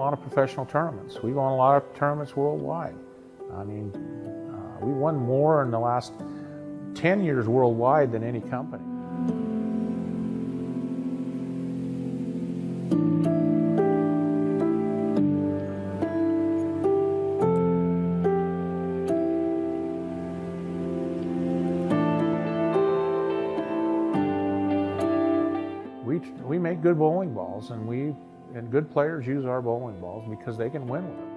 lot of professional tournaments. We won a lot of tournaments worldwide. I mean, we won more in the last 10 years worldwide than any company. We make good bowling balls, and good players use our bowling balls because they can win with them.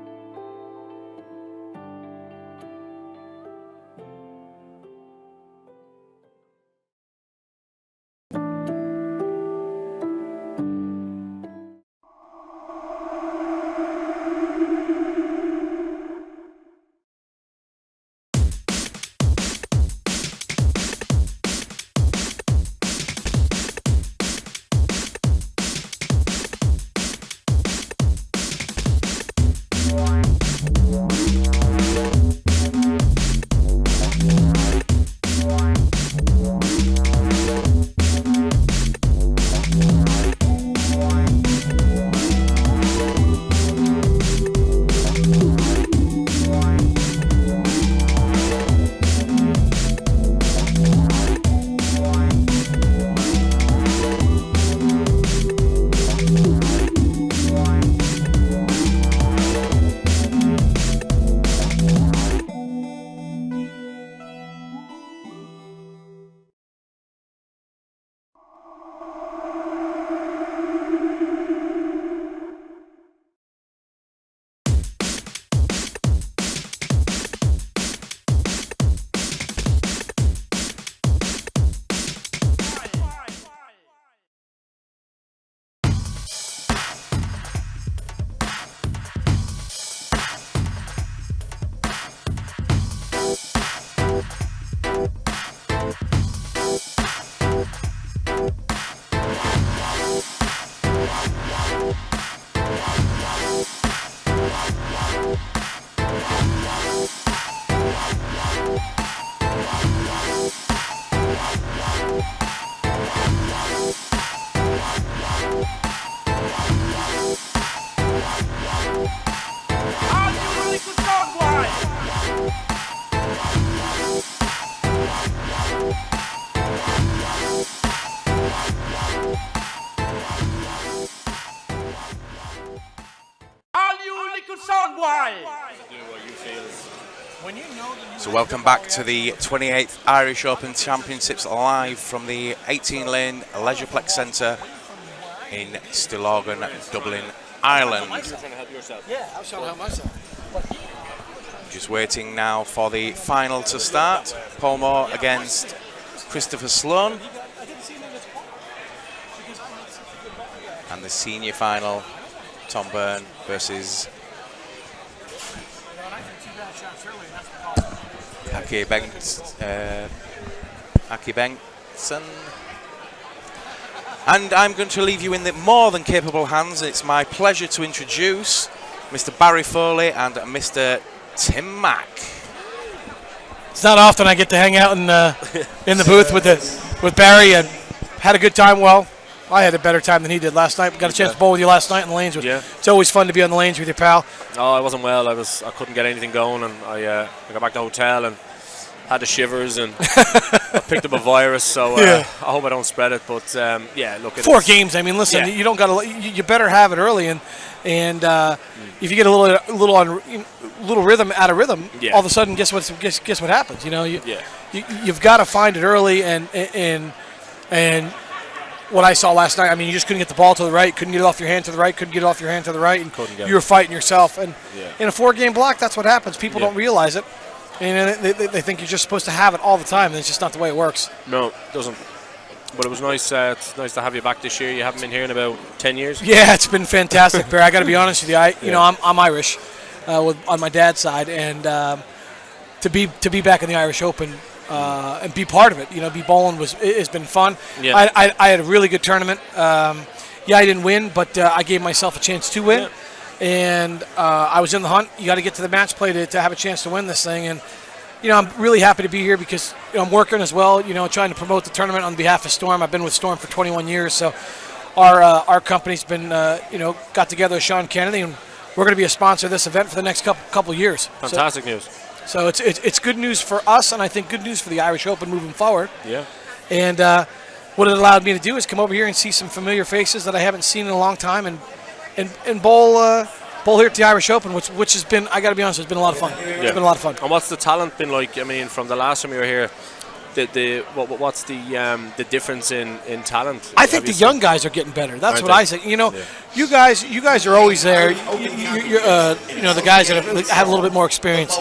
So welcome back to the 28th Irish Open Championships live from the 18-lane Leisureplex Centre in Stillorgan, Dublin, Ireland. You're trying to help yourself. Yeah, I was trying to help myself. Just waiting now for the final to start. Paul Moor against Christopher Sloan. And the senior final, Tom Byrne versus Aki Bengtsson. And I'm going to leave you in the more than capable hands. It's my pleasure to introduce Mr. Barry Foley and Mr. Tim Mack. It's not often I get to hang out in the booth with Barry, and had a good time. Well, I had a better time than he did last night. Got a chance to bowl with you last night in the lanes. It's always fun to be on the lanes with your pal. Oh, I wasn't well. I couldn't get anything going, and I got back to the hotel and had the shivers, and I picked up a virus. So I hope I don't spread it. But look, 4 games. I mean, listen, you don't got to. You better have it early, and if you get a little rhythm out of rhythm, all of a sudden, guess what happens? You know, you've got to find it early, and what I saw last night, I mean, you just couldn't get the ball to the right, couldn't get it off your hand to the right, couldn't get it off your hand to the right, and you were fighting yourself. And in a 4-game block, that's what happens. People don't realize it, and they think you're just supposed to have it all the time, and it's just not the way it works. No, it doesn't. But it was nice. It's nice to have you back this year. You haven't been here in about 10 years. Yeah, it's been fantastic, Barry. I got to be honest with you. I'm Irish, on my dad's side, and to be back in the Irish Open. And be part of it, be bowling has been fun. Yeah. I had a really good tournament. I didn't win, but I gave myself a chance to win, and I was in the hunt. You got to get to the match play to have a chance to win this thing, and I'm really happy to be here because I'm working as well. Trying to promote the tournament on behalf of Storm. I've been with Storm for 21 years, so our company's been got together with Sean Kennedy, and we're going to be a sponsor of this event for the next couple years. Fantastic news. So it's good news for us, and I think good news for the Irish Open moving forward. Yeah. And what it allowed me to do is come over here and see some familiar faces that I haven't seen in a long time, and bowl here at the Irish Open, which has been, I got to be honest, it's been a lot of fun. Yeah. It's been a lot of fun. And what's the talent been like? I mean, from the last time you were here, what's the difference in talent? I think the young guys are getting better. That's what I say. You know, you guys are always there. You know, the guys that have a little bit more experience.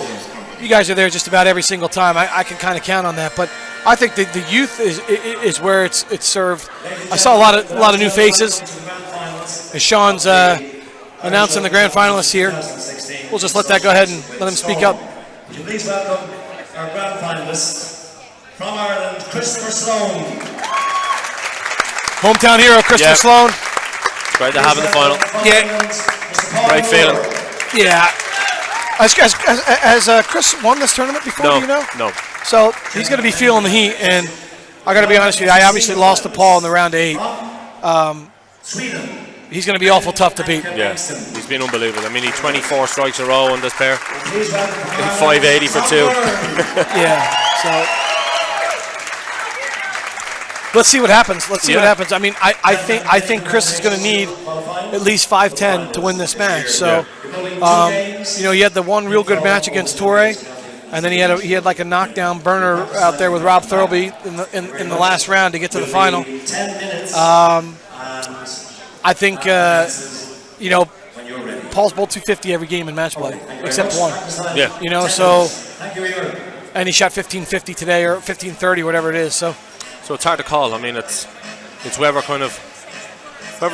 You guys are there just about every single time. I can kind of count on that. But I think the youth is where it's served. I saw a lot of new faces. As Sean's announcing the grand finalists here, we'll just let that go ahead and let him speak up. Please welcome our grand finalists from Ireland, Christopher Sloan. Hometown hero, Christopher Sloan. Great to have in the final. Yeah. Great feeling. Yeah. Has Chris won this tournament before? No. Do you know? No. So he's going to be feeling the heat, and I got to be honest with you. I obviously lost to Paul in the round 8. He's going to be awful tough to beat. Yeah, he's been unbelievable. I mean, he 24 strikes a row on this pair. 580 for 2. Yeah. So let's see what happens. Let's see what happens. I mean, I think Chris is going to need at least 5-10 to win this match. So, you know, he had the one real good match against Torre, and then he had like a knockdown burner out there with Rob Thurlby in the last round to get to the final. I think, you know, Paul's bowled 250 every game in match play, except one. Yeah. You know, so, and he shot 1550 today or 1530, whatever it is. So it's hard to call. I mean, it's whoever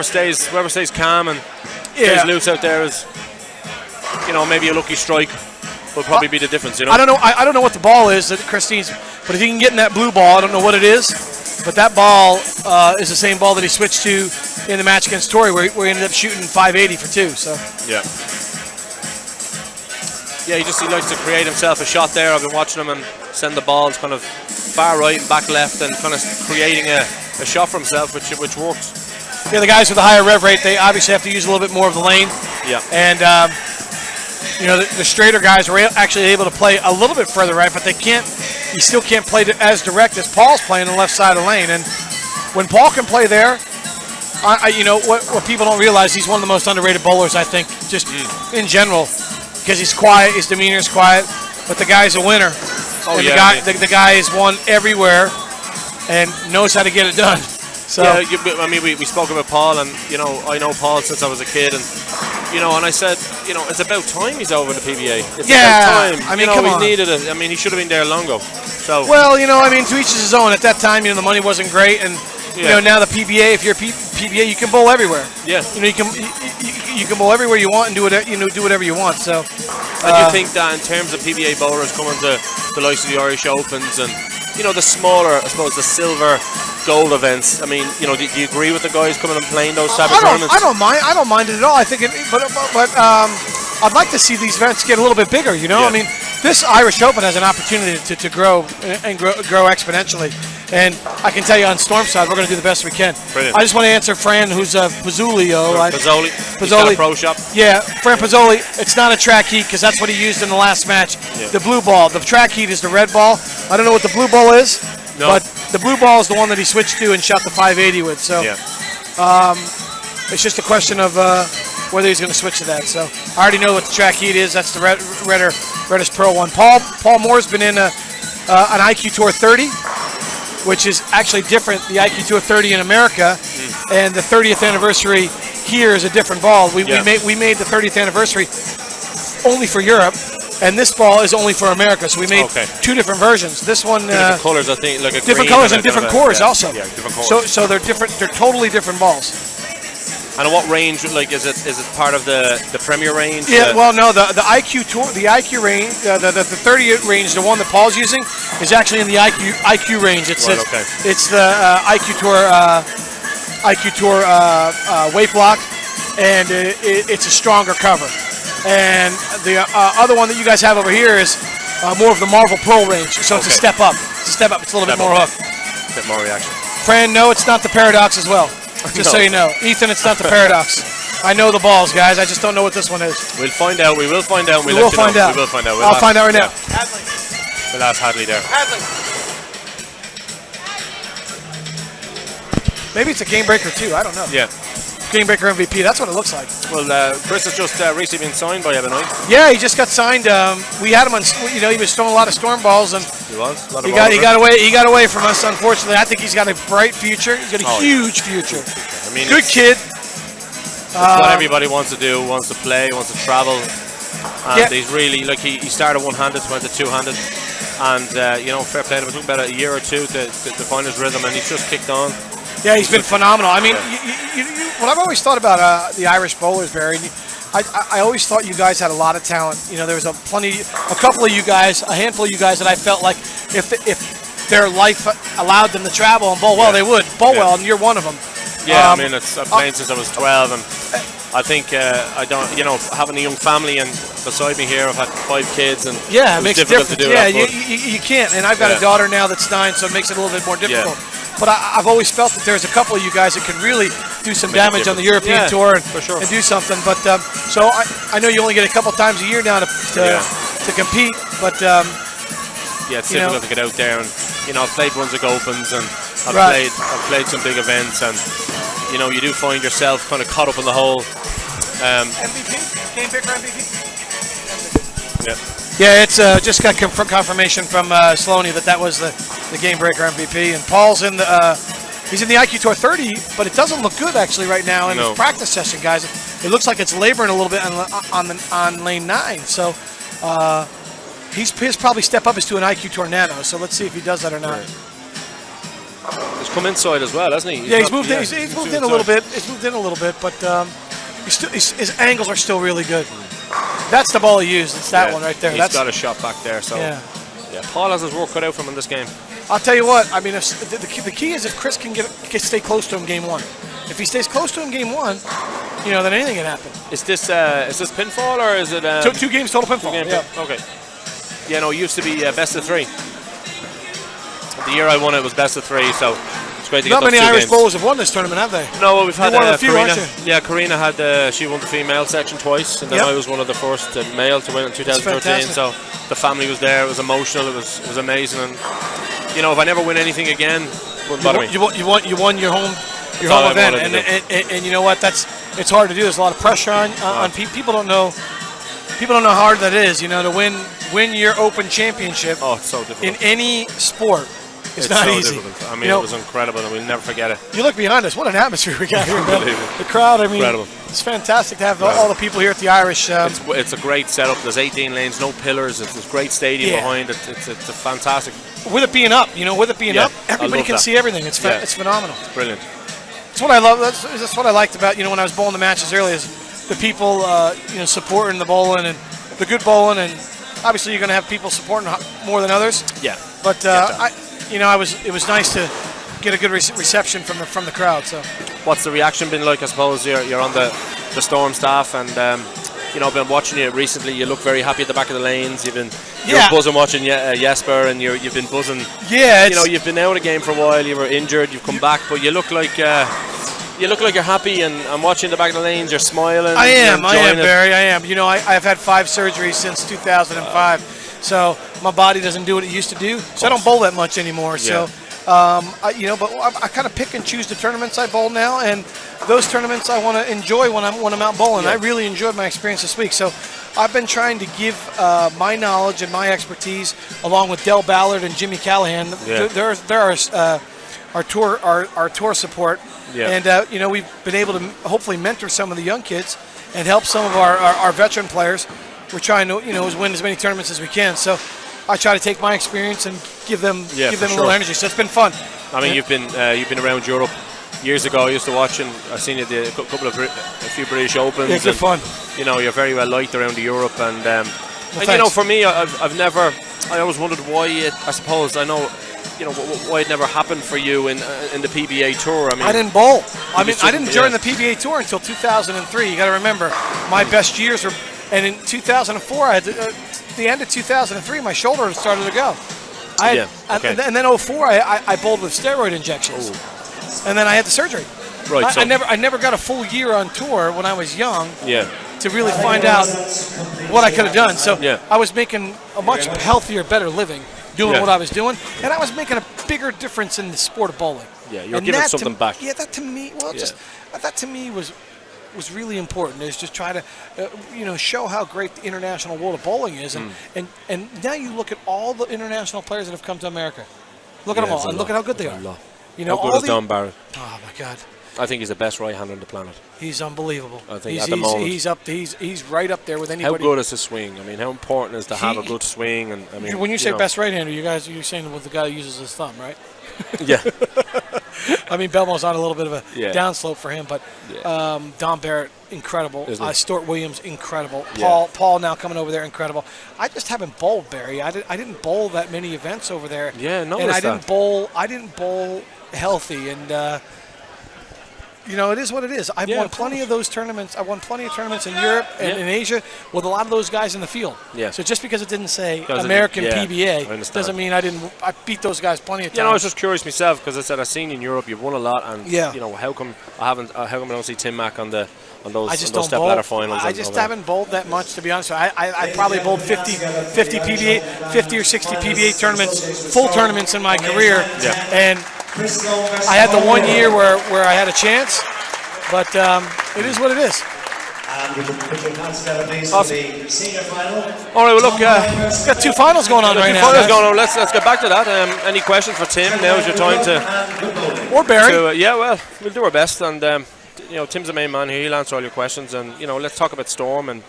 stays calm and stays loose out there is, you know, maybe a lucky strike will probably be the difference. You know. I don't know what the ball is that Chris needs, but if he can get in that blue ball, I don't know what it is. But that ball is the same ball that he switched to in the match against Torrey, where he ended up shooting 580 for 2. So yeah, he likes to create himself a shot there. I've been watching him and send the balls kind of far right and back left, and kind of creating a shot for himself, which works. Yeah, the guys with the higher rev rate, they obviously have to use a little bit more of the lane. Yeah, and you know, the straighter guys were actually able to play a little bit further right, but they can't. You still can't play as direct as Paul's playing on the left side of the lane. And when Paul can play there, you know, what people don't realize, he's one of the most underrated bowlers, I think, just in general, because he's quiet, his demeanor is quiet, but the guy's a winner. Oh, and yeah, the guy has won everywhere and knows how to get it done. So yeah, I mean, we spoke about Paul, and you know, I know Paul since I was a kid, and you know, and I said, you know, it's about time he's over the PBA. It's about time. I mean, you know, come he on. needed it. I mean, he should have been there long ago. So well, you know, I mean, to each his own. At that time, you know, the money wasn't great, and you know, now the PBA, if you're PBA, you can bowl everywhere. Yeah. You know, you can bowl everywhere you want and do whatever you want. So, and you think that in terms of PBA bowlers coming to the likes of the Irish Opens and, you know, the smaller, I suppose, the silver, gold events. I mean, you know, do you agree with the guys coming and playing those type of tournaments? I don't mind it at all. I think but I'd like to see these events get a little bit bigger. You know, I mean, this Irish Open has an opportunity to grow and grow exponentially. And I can tell you on Storm side, we're going to do the best we can. Brilliant. I just want to answer Fran, who's Pizzolio. Pizzoli Pro Shop. Yeah, Fran Pizzoli. It's not a track heat because that's what he used in the last match. Yeah. The blue ball. The track heat is the red ball. I don't know what the blue ball is, but the blue ball is the one that he switched to and shot the 580 with. So it's just a question of whether he's going to switch to that. So I already know what the track heat is. That's the Reddish Pro one. Paul Moor's been in an IQ Tour 30. Which is actually different, the IQ Tour 30 in America, and the 30th anniversary here is a different ball. We made the 30th anniversary only for Europe, and this ball is only for America. So we made two different versions. This one, different colors, I think, like a different colors and different cores also. Yeah, different cores. So they're different. They're totally different balls. And what range? Like, is it part of the Premier range? Yeah. Well, no. The IQ Tour, the IQ range, the 30 range, the one that Paul's using, is actually in the IQ range. It's the IQ Tour weight block, and it's a stronger cover. And the other one that you guys have over here is more of the Marvel Pro range. So it's a step up. It's a step up. It's a little bit more hook. A bit more reaction. Fran, no, it's not the Paradox as well. Just so you know. Ethan, it's not the Paradox. I know the balls, guys. I just don't know what this one is. We'll find out. We will find out. We will find out. We will find out. I'll find out right now. We'll ask Hadley there. Maybe it's a game breaker too. I don't know. Yeah. Game breaker MVP. That's what it looks like. Well, Chris has just recently been signed by Ebony. Yeah, he just got signed. We had him on. He was throwing a lot of storm balls, and He was. A lot of he got away. He got away from us. Unfortunately, I think he's got a bright future. He's got a huge future. I mean, Good kid. It's what everybody wants to do. Wants to play. Wants to travel. And he's really like he started one-handed, went to two-handed, and fair play to him. It took about a year or two to find his rhythm, and he's just kicked on. Yeah, he's been phenomenal. I mean, what I've always thought about the Irish bowlers, Barry, I always thought you guys had a lot of talent. There was a couple of you guys, a handful of you guys that I felt like if their life allowed them to travel and bowl well, they would bowl well, and you're one of them. Yeah, I mean, I've played since I was 12, and I think I don't, having a young family and beside me here, I've had 5 kids, and it makes it difficult to do. Yeah, you can't, and I've got a daughter now that's 9, so it makes it a little bit more difficult. Yeah. But I've always felt that there's a couple of you guys that can really do some damage on the European tour and do something. But so I know you only get a couple times a year now to compete, but it's difficult to get out there, and I've played Brunswick Opens, and I've played some big events, and you do find yourself kind of caught up in the whole. MVP, game picker MVP. Yeah. Yeah, it's just got confirmation from Sloan that was the game breaker MVP, and Paul's he's in the IQ Tour 30, but it doesn't look good actually right now in his practice session, guys. It looks like it's laboring a little bit on lane 9, so his probably step up is to an IQ Tour Nano. So let's see if he does that or not. Right. He's come inside as well, hasn't he? He's moved in a little bit. He's moved in a little bit, but his angles are still really good. That's the ball he used. It's that one right there. He's got a shot back there. So Paul has his work cut out for him in this game. I'll tell you what. I mean, if the key is if Chris can stay close to him game 1. If he stays close to him game 1, then anything can happen. Is this pinfall or is it 2 games total pinfall? Okay. Yeah, no, it used to be best of 3. The year I won it was best of 3, so it's great to get those 2 games. Not many Irish bowlers have won this tournament, have they? No, well, we've had one of the few, Karina. aren't you? Yeah, Karina had she won the female section twice, and then I was one of the first male to win in 2013. So the family was there. It was emotional. It was amazing. And if I never win anything again, wouldn't bother me. You won your home event, and you know what? It's hard to do. There's a lot of pressure on people. Don't know how hard that is. To win your Open Championship. Oh, it's so difficult in any sport. It's not so easy. Difficult. I mean, it was incredible, and we'll never forget it. You look behind us. What an atmosphere we got here, man. The crowd, I mean, incredible. It's fantastic to have all the people here at the Irish. It's a great setup. There's 18 lanes, no pillars. It's a great stadium behind it. It's a fantastic. With it being up, everybody can see everything. It's phenomenal. It's brilliant. That's what I love. That's what I liked about when I was bowling the matches earlier is the people supporting the bowling and the good bowling, and obviously you're going to have people supporting more than others. Yeah. But it was nice to get a good reception from the crowd. So, what's the reaction been like? I suppose you're on the Storm staff, and I've been watching you recently. You look very happy at the back of the lanes. You're buzzing watching Jesper, and you've been buzzing. Yeah, you've been out of the game for a while. You were injured. You've come back, but you look like you're happy. And I'm watching the back of the lanes. You're smiling. I am, Barry. I am. I've had 5 surgeries since 2005. So my body doesn't do what it used to do. So I don't bowl that much anymore. Yeah. So, but I kind of pick and choose the tournaments I bowl now, and those tournaments I want to enjoy when I'm out bowling. I really enjoyed my experience this week. So I've been trying to give my knowledge and my expertise, along with Del Ballard and Jimmy Callahan. Yeah. They're our tour support, and we've been able to hopefully mentor some of the young kids and help some of our veteran players. We're trying to win as many tournaments as we can. So I try to take my experience and give them a little energy. So it's been fun. I mean, you've been around Europe years ago. I used to watch, and I've seen you a few British Opens. Yeah, good fun. You're very well liked around Europe, and for me, I always wondered why why it never happened for you in the PBA Tour. I mean, I didn't bowl. I didn't join the PBA Tour until 2003. You got to remember, my best years were. And in 2004, I had the end of 2003, my shoulder started to go. And then 2004, I bowled with steroid injections. Ooh. And then I had the surgery. Right. I never got a full year on tour when I was young. Yeah. To really find out what I could have done. So Yeah. I was making a much healthier, better living doing Yeah. what I was doing, and I was making a bigger difference in the sport of bowling. Yeah, you're And giving that something back. Yeah, that to me, that to me was really important. Is just try to, show how great the international world of bowling is, and now you look at all the international players that have come to America. Look at them all, and look at how good they are. You know, how good is Don Barrett? Oh my God. I think he's the best right-hander on the planet. He's unbelievable. I think at the moment he's right up there with anybody. How good is his swing? I mean, how important is to have a good swing? And I mean, when you say best right-hander, you're saying with the guy who uses his thumb, right? Yeah. I mean, Belmo's on a little bit of a Yeah. downslope for him, but Don Barrett, incredible. Isn't he? Stuart Williams, incredible. Yeah. Paul now coming over there, incredible. I just haven't bowled, Barry. I didn't bowl that many events over there. Yeah, and I didn't bowl healthy, and it is what it is. I've won plenty of those tournaments. I won plenty of tournaments in Europe and in Asia with a lot of those guys in the field. Yeah. So just because it didn't say Because American I PBA understand. doesn't mean I beat those guys plenty of times. You know, I was just curious myself because I said I've seen you in Europe, you've won a lot, and how come I don't see Tim Mack on those step ladder finals? I just haven't bowled that much, to be honest. I probably bowled 50 PBA, 50 or 60 PBA tournaments, full tournaments in my career, and I had the 1 year where I had a chance, but it is what it is. And we can put your hands together, please, for the senior final. All right, well, look, we've got two finals going on right now. Finals going on. Let's get back to that. Any questions for Tim? Now's your time to. Or Barry. We'll do our best, and Tim's the main man here. He'll answer all your questions, and let's talk about Storm and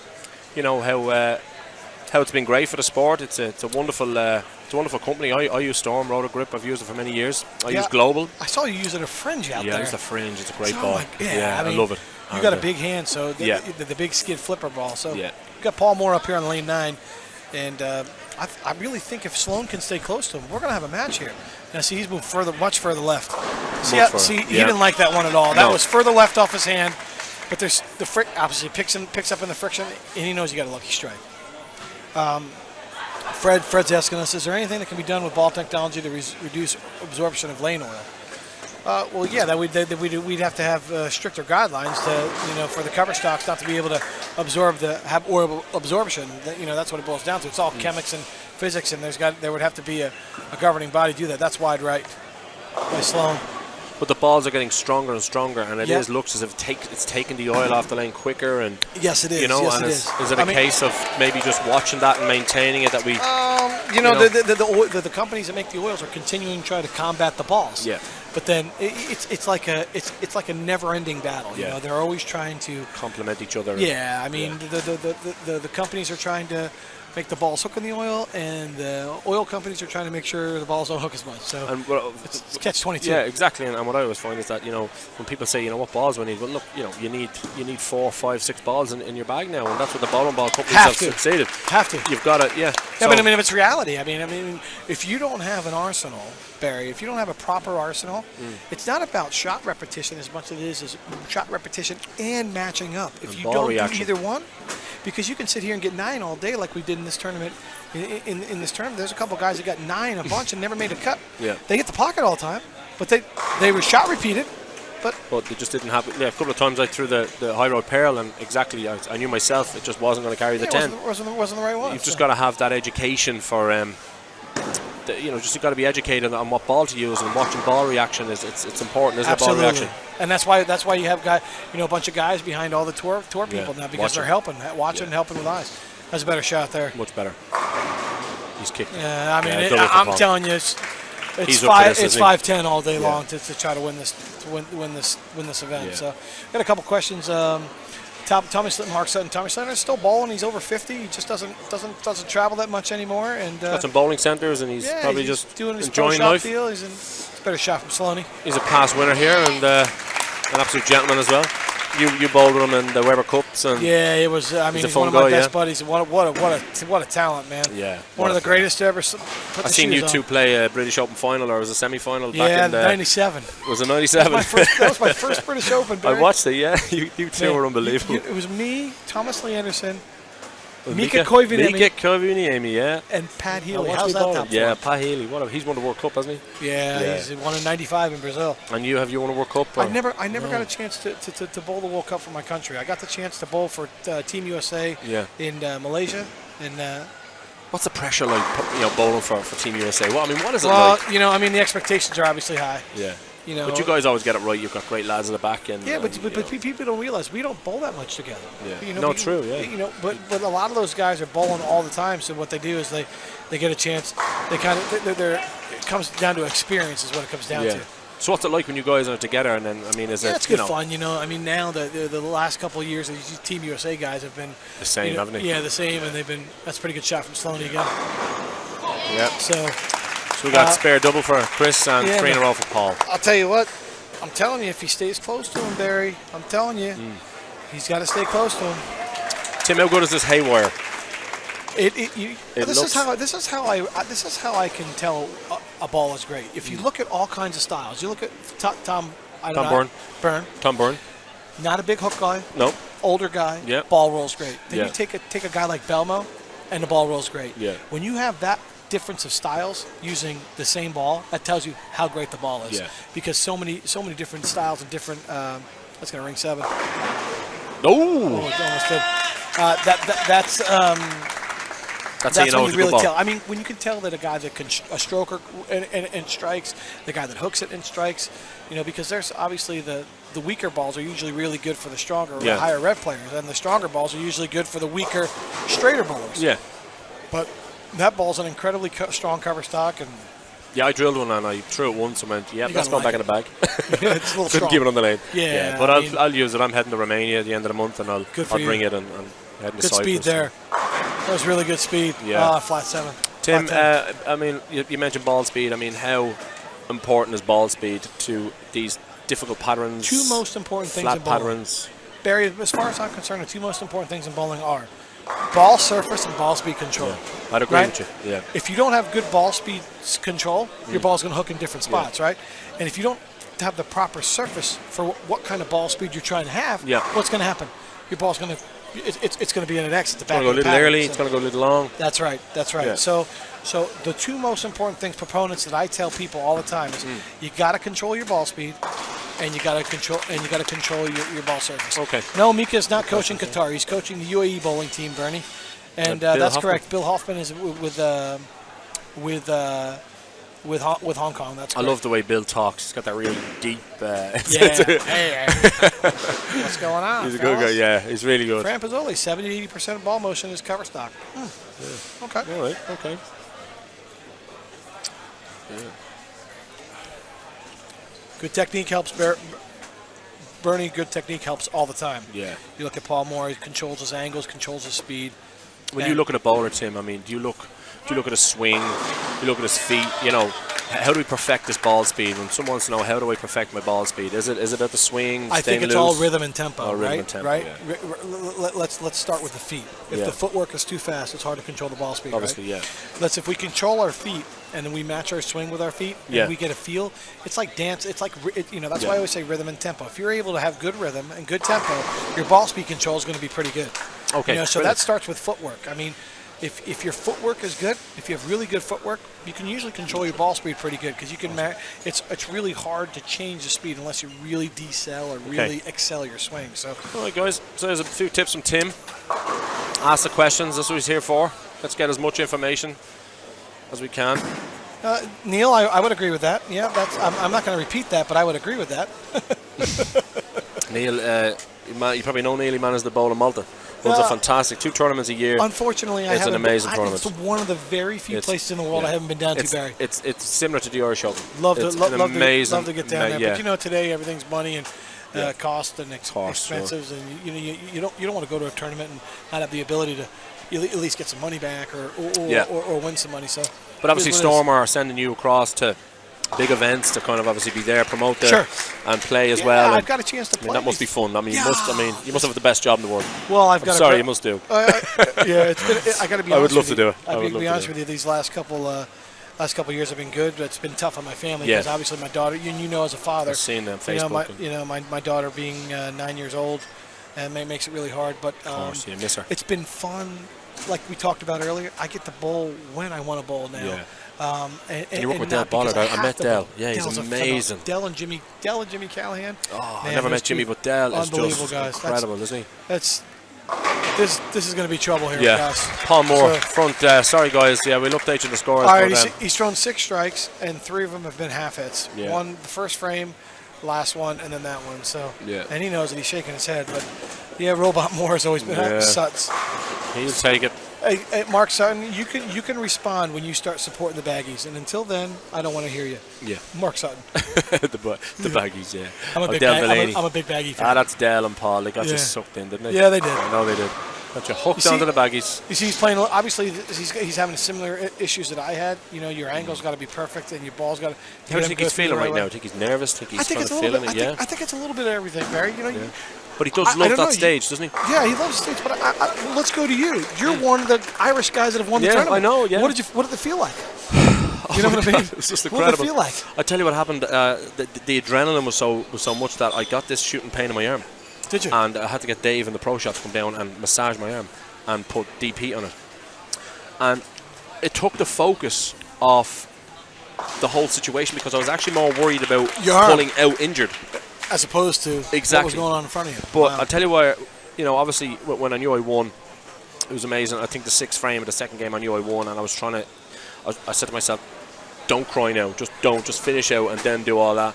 how it's been great for the sport. It's a wonderful company. I use Storm Rotor Grip. I've used it for many years. I use Global. I saw you use it a fringe out there. Yeah, it's a fringe. It's a great ball. I love it. You got a big hand, so the big skid flipper ball. So yeah. We've got Paul Moore up here on lane 9, and I really think if Sloan can stay close to him, we're going to have a match here. Now, see, he's moved much further left. He didn't like that one at all. That was further left off his hand, but there's the obviously picks up in the friction, and he knows he got a lucky strike. Fred's asking us, is there anything that can be done with ball technology to reduce absorption of lane oil? Well, yeah, we'd have to have stricter guidelines to, for the cover stocks not to be able to have oil absorption. That's what it boils down to. It's all chemics and physics, and there would have to be a governing body to do that. That's wide right by Sloan. But the balls are getting stronger and stronger, and it looks as if it's taking the oil off the lane quicker. And yes, it is. Is it a case of maybe just watching that and maintaining it that we? The companies that make the oils are continuing to try to combat the balls. Yeah. But then it's like a never-ending battle. Yeah. They're always trying to complement each other. Yeah, I mean the companies are trying to make the balls hook in the oil, and the oil companies are trying to make sure the balls don't hook as much. So it's catch-22. Yeah, exactly. And what I always find is that when people say what balls we need, well, look, you need 4, 5, 6 balls in your bag now, and that's what the bowling ball companies have succeeded. Have to. You've got it. Yeah. Yeah, but I mean, if it's reality, I mean, if you don't have an arsenal, Barry, if you don't have a proper arsenal, it's not about shot repetition as much as it is shot repetition and matching up. If you don't do either one, because you can sit here and get 9 all day like we did in this tournament. In this tournament, there's a couple guys that got 9 a bunch and never made a cut. Yeah. They hit the pocket all the time, but they were shot repeated. But they just didn't have it. Yeah, a couple of times I threw the high road pearl, and exactly I knew myself it just wasn't going to carry the 10. It wasn't the right one. You've just got to have that education for just got to be educated on what ball to use, and watching ball reaction it's important, isn't it? Ball reaction. And that's why you have a bunch of guys behind all the tour people now, because they're helping, watching, and helping with eyes. That's a better shot there. Much better. He's kicking. Yeah, I mean, I'm telling you, it's 5-10 all day long to try to win this event. Yeah. So, got a couple questions. Tommy Slater is still bowling. He's over 50. He just doesn't travel that much anymore. And got some bowling centres, and he's probably just doing his enjoying life. Deal. He's a better shot from Sloaney. He's a past winner here, and an absolute gentleman as well. You bowled with him in the Weber Cups, and it was. I mean, he's one of my best buddies. What a talent, man. Yeah, one of the greatest to ever put I've seen you two play a British Open final, or was a semi-final back in '97. Was it '97? That was my first British Open. Barry. I watched it. Yeah, you two were unbelievable. It was me, Thomas Lee Anderson, Mika Koivuniemi Mika Koivuniemi, yeah. and Pat Healy. Watch How's me that bowling. top Yeah, four? Pat Healy. He's won the World Cup, hasn't he? Yeah, he's won in '95 in Brazil. And have you won a World Cup? I never got a chance to bowl the World Cup for my country. I got the chance to bowl for Team USA in Malaysia. And what's the pressure like, bowling for Team USA? What is it well, like? the expectations are obviously high. Yeah. But you guys always get it right. You've got great lads in the back. And but people don't realize we don't bowl that much together. Yeah. True. Yeah. But a lot of those guys are bowling all the time. So what they do is they get a chance. They kind of it comes down to experience is what it comes down to. So what's it like when you guys are together? And then is it? It's good fun. Now the last couple of years, these Team USA guys have been the same, haven't they? Yeah, the same, and that's a pretty good shot from Sloan again. Yeah. So we got spare double for Chris and 3 in a row for Paul. I'll tell you what, I'm telling you, if he stays close to him, Barry, I'm telling you, he's got to stay close to him. Tim, how good is this haywire? This is how I can tell a ball is great. If you look at all kinds of styles, you look at Tom Byrne. Not a big hook guy. Nope. Older guy. Yeah. Ball rolls great. Then you take a guy like Belmo, and the ball rolls great. Yeah. When you have that difference of styles using the same ball, that tells you how great the ball is. Yeah. Because so many different styles and different. That's gonna ring 7. Oh, it almost did. That's how you know when it's you a really good tell. ball. I mean, when you can tell that a guy that can a stroker and strikes, the guy that hooks it and strikes, because there's obviously the weaker balls are usually really good for the stronger, or higher rev players, and the stronger balls are usually good for the weaker, straighter bowlers. Yeah. But that ball's an incredibly strong cover stock, and I drilled one and I threw it once and went, that's going back in the bag. it's a little Couldn't strong. keep it on the lane. Yeah, but I'll use it. I'm heading to Romania at the end of the month, and I'll bring it and head to good Cyprus. speed there. That was really good speed. Yeah. Flat 7. Tim, flat you mentioned ball speed. How important is ball speed to these difficult patterns? 2 most important things flat in bowling. patterns. Barry, as far as I'm concerned, the 2 most important things in bowling are ball surface and ball speed control. Yeah. I'd agree with you. Yeah. If you don't have good ball speed control, your ball's going to hook in different spots, right? And if you don't have the proper surface for what kind of ball speed you're trying to have, what's going to happen? Your ball's going to it's going to be in an X at the back. It's going to go a little early. It's going to go a little long. That's right. Yeah. So the 2 most important things, proponents, that I tell people all the time is you got to control your ball speed, and you got to control your ball surface. Okay. No, Mika's not coaching Qatar. He's coaching the UAE bowling team, Bernie, and that's correct. Bill Hoffman is with Hong Kong. That's correct. I love the way Bill talks. He's got that really deep. Hey, what's going on? He's a good guy. Yeah, he's really good. Fran Pizzoli, 70-80% of ball motion is cover stock. Yeah. Okay. All right. Okay. Yeah. Good technique helps. Bernie, good technique helps all the time. Yeah. You look at Paul Moor; he controls his angles, controls his speed. When you look at a bowler, Tim, do you look at his swing? You look at his feet. How do we perfect this ball speed? When someone wants to know, how do I perfect my ball speed? Is it at the swing? I think it's all rhythm and tempo, rhythm right? and tempo, right. Yeah. Let's start with the feet. If the footwork is too fast, it's hard to control the ball speed. Obviously, right? If we control our feet and then we match our swing with our feet, and we get a feel. It's like dance. It's like that's why I always say rhythm and tempo. If you're able to have good rhythm and good tempo, your ball speed control is going to be pretty good. Okay. So that starts with footwork. I mean, if your footwork is good, if you have really good footwork, you can usually control your ball speed pretty good because you can. It's really hard to change the speed unless you really decel or really excel your swing. So. All right, guys. So there's a few tips from Tim. Ask the questions. That's what he's here for. Let's get as much information as we can. Neil, I would agree with that. Yeah, I'm not going to repeat that, but I would agree with that. Neil, you probably know Neil. He manages the bowl of Malta. Runs a fantastic 2 tournaments a year. Unfortunately, it's an amazing tournament. It's one of the very few places in the world I haven't been down to, Barry. It's similar to the Irish Open. Love to get down there, but today everything's money and cost and expenses, and you don't want to go to a tournament and not have the ability to at least get some money back or win some money. So, but obviously Storm are sending you across to big events to kind of obviously be there, promote there, and play as well. I've got a chance to play. That must be fun. I mean, you must have the best job in the world. Well, you must do. I got to be honest. I would love to do it. I would be honest with you. These last couple years have been good, but it's been tough on my family because obviously my daughter. As a father, I've seen them Facebook. My daughter being 9 years old, and it makes it really hard. But of course, you miss her. It's been fun like we talked about earlier, I get to bowl when I want to bowl now. Yeah. And you work with not Dale because Bollard. I have met to Dale. bowl. Yeah, he's Dale's amazing. Dale and Jimmy Callahan. Oh, I Man, never those met Jimmy, two but Dale is unbelievable just guys. incredible, isn't he? This is going to be trouble here, Yeah. guys. Paul Moore, So- front. Sorry, guys. Yeah, we'll update you the scores. All right, but, he's thrown 6 strikes, and 3 of them have been half hits. Yeah. One, the first frame, last one, and then that one. So, Yeah. and he knows it. He's shaking his head, but yeah, Robot Moore has always been Yeah. Suts. he'll take it. Hey, Mark Sutton, you can respond when you start supporting the Baggies, and until then, I don't want to hear you. Yeah. Mark Sutton. the Baggies, yeah. I'm a big Dale I'm Delaney. a big Baggie fan. That's Dale and Paul. They got you Yeah. sucked in, didn't they? Yeah, they did. I know they did. Got you hooked You see- onto the Baggies. You see, he's playing. Obviously, he's having similar issues that I had. You know, your angle's got to be perfect, and your ball's got to. How do you think he's feeling right now? I think he's nervous. Think he's I think kind it's a of little feeling bit. it. I think it's a little bit of everything, Barry. You know, But he does I love don't know, that stage, doesn't he? yeah, he loves the stage. But let's go to you. You're one of the Irish guys that have won the Yeah, tournament. I know, yeah. What did it feel like? You know what I mean? It was just What did it incredible. feel like? I tell you what happened. The adrenaline was so much that I got this shooting pain in my arm, Did you? and I had to get Dave in the pro shop to come down and massage my arm and put deep heat on it, and it took the focus off the whole situation because I was actually more worried about Your arm. pulling out injured. As opposed to what Exactly. was going on in front of you. But Wow. I'll tell you why, obviously when I knew I won, it was amazing. I think the 6th frame of the second game I knew I won, and I was trying to, I said to myself, don't cry now, just finish out and then do all that.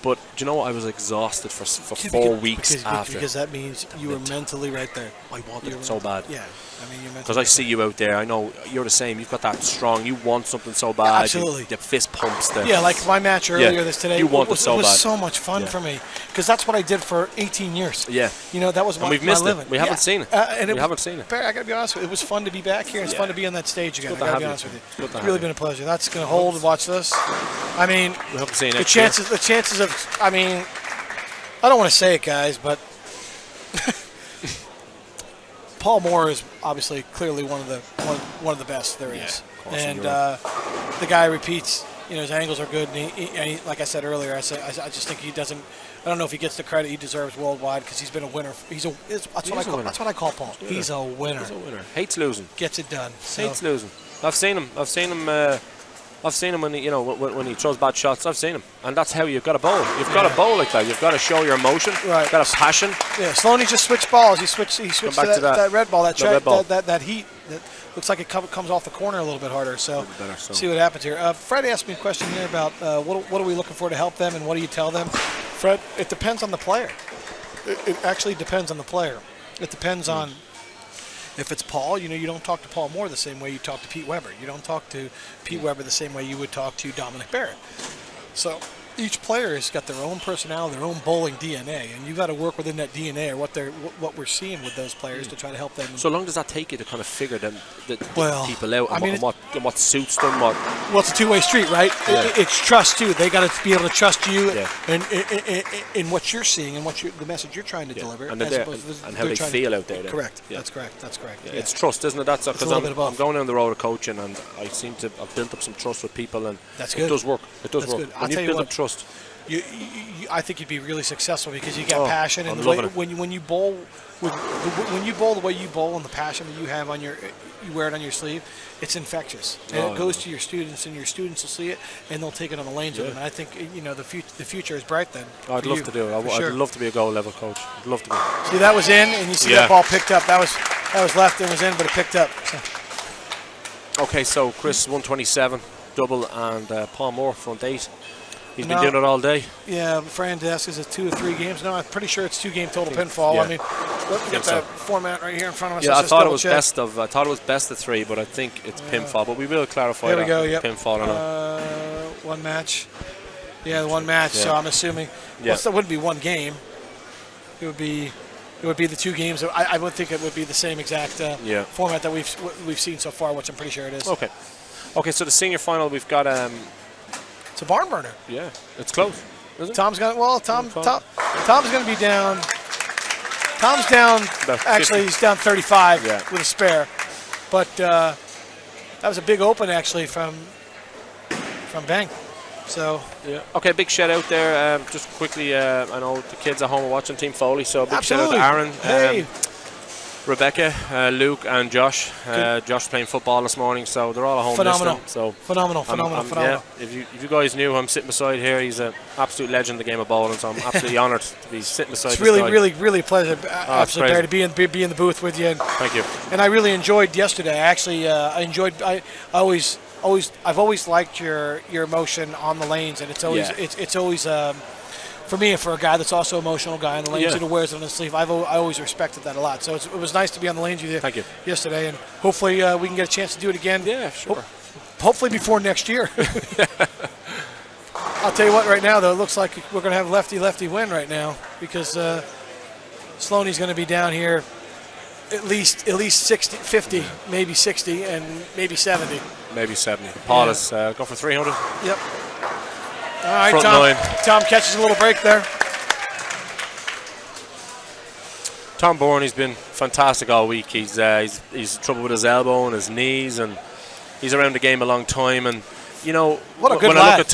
But do you know what? I was exhausted for 4 weeks after. Because that means you were mentally right there. I wanted it so bad. Yeah. I mean, you're mentally Because I see you out there. I know you're the same. You've got that strong. You want something so bad. absolutely. The fist pumps. Yeah, like my match earlier this today. You want it was, so it was bad. so much fun for me because that's what I did for 18 years. Yeah. You know, that was And we've my missed living. it. We haven't seen it. And We haven't seen it. Barry, I got to be honest with you. It was fun to be back here. It's fun to be on that stage again. I good to got to have be you. honest with you. It's good to It's have really you. been a pleasure. That's going to hold and watch this. I mean, We hope to see you the next year. chances of, I mean, I don't want to say it, guys, but Paul Moore is obviously clearly one of the best there is. of course, And you're the guy repeats. You know, his angles are good, and he like I said earlier, I just think he doesn't. I don't know if he gets the credit he deserves worldwide because he's been a winner. That's what I call Paul. He's a winner. He's a winner. Hates losing. Gets it done. So, Hates losing. I've seen him when he, when he throws bad shots. I've seen him, and that's how you've got to bowl. You've got to bowl like that. You've got to show your emotion. Right. You've got a passion. yeah, Sloan just switched balls. He switched back to that red ball. the red ball. That heat. That looks like it comes off the corner a little bit harder. So, better, so. see what happens here. Fred asked me a question here about what are we looking for to help them, and what do you tell them? Fred, it depends on the player. It actually depends on the player. It depends on if it's Paul. You know, you don't talk to Paul Moore the same way you talk to Pete Weber. You don't talk to Pete Weber the same way you would talk to Dominic Barrett. So each player has got their own personality, their own bowling DNA, and you've got to work within that DNA or what we're seeing with those players to try to help them. So long does that take you to kind of figure the Well, people out I mean, and what suits them? What Well, it's a two-way street, right? Yeah. It's trust too. They got to be able to trust you Yeah. in what you're seeing and the message you're trying to deliver, and, as they're opposed to and how they're they trying feel to, out there. Then. Correct. Yeah. That's correct. Yeah, Yeah. it's trust, isn't it? That's a because little bit of I'm both. going down the road of coaching, and I seem to have built up some trust with people, and That's it good. does work. It does That's work. good. I'll When tell you you build what. up trust. I think you'd be really successful because you got passion, and I'm the way, loving it. when you bowl, when you bowl the way you bowl and the passion that you have you wear it on your sleeve, it's infectious, and it goes to your students, and your students will see it, and they'll take it on the lanes with them. And I think the future is bright then. I'd for love you, to do it. for I'd sure. love to be a goal level coach. I'd love to be. See, that was in, and you see that ball picked up. That was left and was in, but it picked up. So. Okay, so Chris 127 double, and Paul Moore front 8. He's been No. doing it all day. Yeah, Fran asks, is it 2 or 3 games? No, I'm pretty sure it's 2 game total pinfall. yeah. I mean, look, we got so. that format right here in front of us. Yeah, Let's I just thought it double was check. I thought it was best of 3, but I think it's pinfall. But we will clarify There that. we go. Yep. Pinfall or not. One match. Yeah, the one match. Yeah. So I'm assuming. Yeah. Well, that wouldn't be one game. It would be the 2 games. I would think it would be the same exact format that we've seen so far, which I'm pretty sure it is. Okay. So the senior final, we've got It's a barn burner. yeah, it's close. Is it? Tom's going. Well, Tom's going to be down. Tom's down. About 50. Actually, he's down 35 Yeah. with a spare. But that was a big open actually from Bang. So Yeah. Okay, big shout out there. Just quickly, I know the kids at home are watching Team Foley, so a big shout out to absolutely. Aaron. Hey. Rebecca, Luke, and Josh. Josh playing football this morning, so they're all at home Phenomenal. listening. So Phenomenal. Yeah, if you guys knew who I'm sitting beside here, he's an absolute legend in the game of bowling. So I'm absolutely honoured to be sitting beside. It's this guy. really a pleasure, absolutely, Barry, to be in the booth with you. And, thank you. And I really enjoyed yesterday. Actually, I've always liked your emotion on the lanes, and it's always for me, and for a guy that's also an emotional guy on the lanes, who wears it on his sleeve, I always respected that a lot. So it was nice to be on the lanes with you. Thank you. Yesterday, and hopefully we can get a chance to do it again. Yeah, sure. Hopefully before next year. I'll tell you what, right now though, it looks like we're going to have lefty win right now, because Sloaney's going to be down here at least 60, 50, maybe 60, and maybe 70. Maybe 70. Paul is go for 300. Yep. All right, Front Tom. nine. Tom catches a little break there. Tom Bourne, he's been fantastic all week. He's trouble with his elbow and his knees, and he's around the game a long time. And you know, what a good when lad. I look at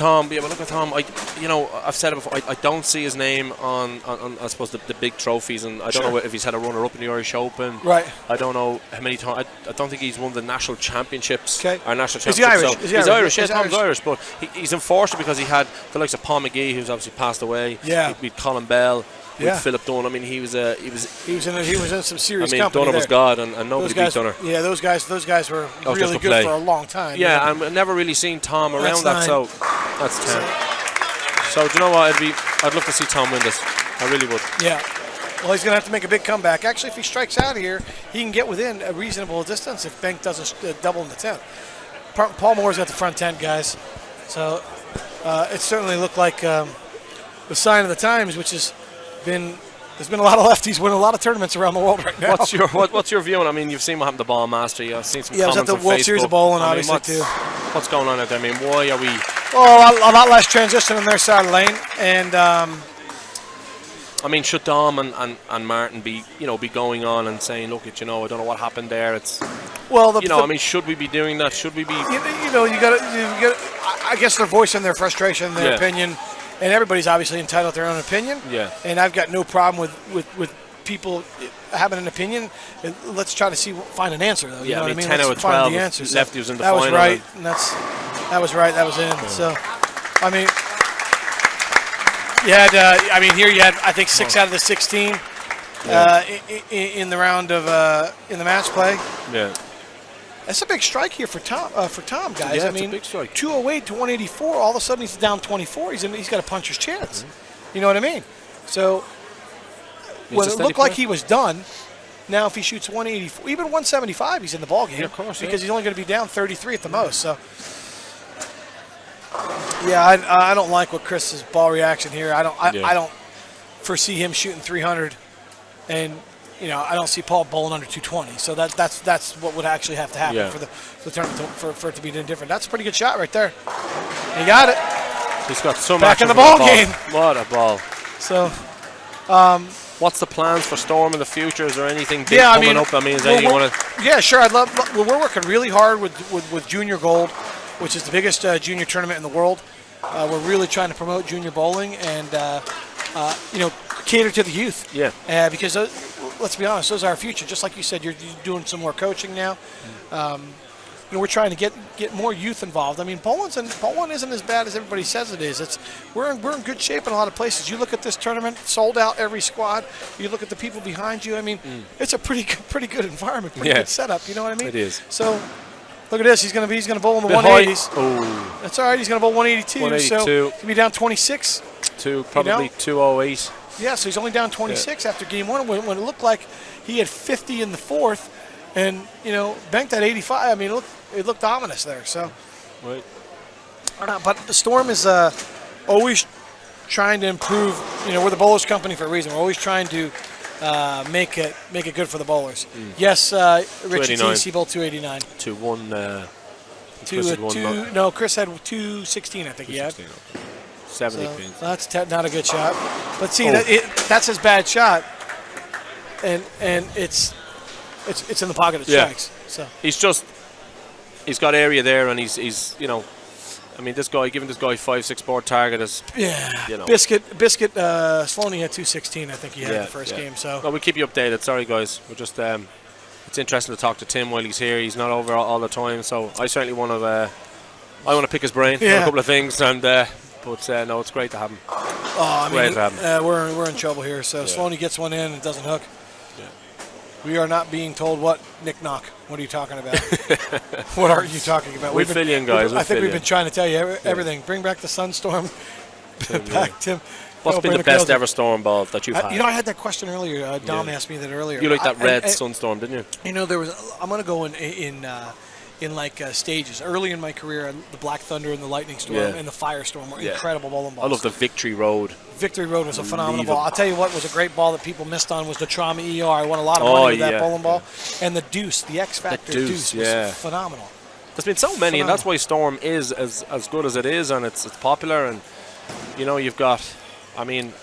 Tom, I've said it before. I don't see his name on I suppose the big trophies, and I don't know if he's had a runner up in the Irish Open. Right. I don't know how many times. I don't think he's won the national championships. Okay. Our national Is championships. he Irish? He's Irish. He's Yeah, Tom's Irish. Irish, but he's enforced it because he had the likes of Paul McGee, who's obviously passed away. Yeah. With Colin Bell. With Yeah. Philip Dunn. I mean, he was in some serious I mean, company Dunner there. was God, and nobody beat Dunner. Yeah, those guys were Just really to good play. for a long time. Yeah, and I've never really seen Tom around That's that, so that's 10. So do you know what? I'd love to see Tom win this. I really would. Yeah. Well, he's going to have to make a big comeback. Actually, if he strikes out here, he can get within a reasonable distance if Bank doesn't double in the 10th. Paul Moore's at the front 10, guys. So it certainly looked like the sign of the times, which has been. There's been a lot of lefties winning a lot of tournaments around the world right now. What's your view on? I mean, you've seen what happened to Ball Master. You've seen some I was comments at the World on Series Facebook. of Bowling, I mean, obviously, too. What's going on out there? I mean, why are we? Well, a lot less transition on their side of the lane, and I mean, should Dom and Martin be going on and saying, look, I don't know what happened there. It's I mean, should we be doing that? Should we be? You got. I guess they're voicing their frustration, their opinion, and everybody's obviously entitled to their own opinion. Yeah. And I've got no problem with people having an opinion. Let's try to find an answer, though. You know what I mean? 10 out of Let's find 12 the answer. lefty was in the that final. Was right, and that was right. That was in. Yeah. So, I mean, you had. I mean, here you had. I think 6 out of the 16 in the round of in the match play. Yeah. That's a big strike here for Tom, guys. Yeah, I mean, it's a big strike. 208 to 184. All of a sudden, he's down 24. He's got a puncher's chance. You know what I mean? So, when it looked like he was done, now if he shoots 184, even 175, he's in the ballgame. Yeah, of course, because he's only going to be down 33 at the most. So, yeah, I don't like what Chris's ball reaction here. I don't foresee him shooting 300, and. I don't see Paul bowling under 220, so that's what would actually have to happen for the tournament for it to be different. That's a pretty good shot right there. He got it. He's got so back much in the ball game. What a ball! So, what's the plans for Storm in the future? Is there anything big coming up? I mean, is anything you want to? Yeah, sure. We're working really hard with Junior Gold, which is the biggest junior tournament in the world. We're really trying to promote junior bowling and cater to the youth. Yeah. Because let's be honest, those are our future. Just like you said, you're doing some more coaching now. We're trying to get more youth involved. I mean, bowling isn't as bad as everybody says it is. We're in good shape in a lot of places. You look at this tournament, sold out every squad. You look at the people behind you. I mean, it's a pretty good environment, pretty good setup. You know what I mean? It is. So. Look at this. He's going to bowl in the 180s. Oh. That's all right. He's going to bowl 182. 182. So he'll be down 26. Probably 208. Yeah, so he's only down 26 after game one when it looked like he had 50 in the fourth and, banked that 85. I mean, it looked ominous there. So, right. But the Storm is always trying to improve. We're the bowlers company for a reason. We're always trying to make it good for the bowlers. Yes, Richie T. bowled 289. 2-1. No, Chris had 216. I think he had. 70 so pins. That's not a good shot. But see, that's his bad shot, and it's in the pocket of strikes. So he's got area there, and he's I mean, giving this guy 5-6 board target is Biscuit. Sloaney had 216. I think he had the first game. So well, we'll keep you updated. Sorry, guys, we're just it's interesting to talk to Tim while he's here. He's not over all the time, so I certainly want to pick his brain on a couple of things. And but no, it's great to have him. Oh, I mean, we're in trouble here. So Sloan gets one in and doesn't hook. Yeah. We are not being told what Nick Knock. What are you talking about? What are you talking about? We'll fill you in, guys. I think we've been trying to tell you everything. Bring back the Sunstorm. Back Tim. What's been the best ever storm ball that you've had? You know, I had that question earlier. Dom asked me that earlier. You like that red Sunstorm, didn't you? You know, I'm going to go in like stages. Early in my career, the Black Thunder and the Lightning Storm and the Firestorm were incredible bowling balls. I love the Victory Road. Victory Road was a phenomenal ball. I'll tell you what was a great ball that people missed on was the Trauma ER. I won a lot of money with that bowling ball. And the Deuce, the X Factor Deuce was phenomenal. There's been so many, and that's why Storm is as good as it is, and it's popular. And you know, you've got, I mean,